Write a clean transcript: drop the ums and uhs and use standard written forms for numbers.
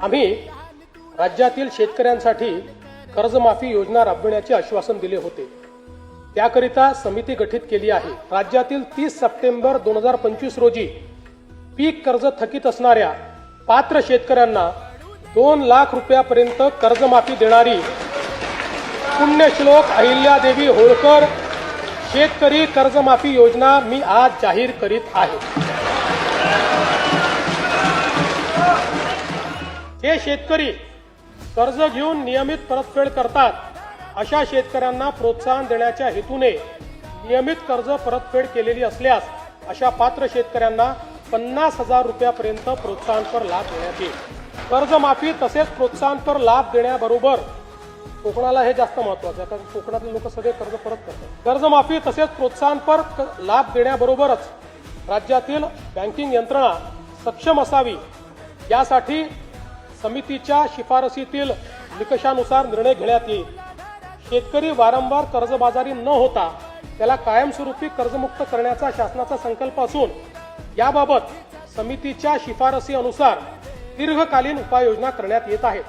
आम्ही राज्यातील शेतकऱ्यांसाठी कर्जमाफी योजना राबविण्याचे आश्वासन दिले होते। त्याकरिता समिती गठीत केली आहे। राज्यातील 30 सप्टेंबर 2025 रोजी पीक कर्ज थकीत असणाऱ्या पात्र शेतकऱ्यांना 2 लाख रुपयापर्यंत कर्जमाफी देणारी पुण्यश्लोक अहिल्यादेवी होळकर शेतकरी कर्जमाफी योजना मी आज जाहीर करीत आहे। जे शेतकरी कर्ज घेऊन नियमित परतफेड करतात अशा शेतकऱ्यांना प्रोत्साहन देण्याच्या हेतूने नियमित कर्ज परतफेड केलेली असल्यास अशा पात्र शेतकऱ्यांना 50,000 रुपयापर्यंत प्रोत्साहनपर लाभ देण्यात येईल। कर्जमाफी तसेच प्रोत्साहनपर लाभ देण्याबरोबर कोकणाला हे जास्त महत्त्वाचं आहे, कारण कोकणातले लोक सगळे कर्ज परत करतात। कर्जमाफी तसेच प्रोत्साहनपर लाभ देण्याबरोबरच राज्यातील बँकिंग यंत्रणा सक्षम असावी यासाठी समितीच्या शिफारसीतील निकषानुसार निर्णय घेण्यात येईल। शेतकरी वारंवार कर्जबाजारी न होता त्याला कायमस्वरूपी कर्जमुक्त करण्याचा शासनाचा संकल्प असून याबाबत समितीच्या शिफारसी अनुसार दीर्घकालीन उपाययोजना करण्यात येत आहेत।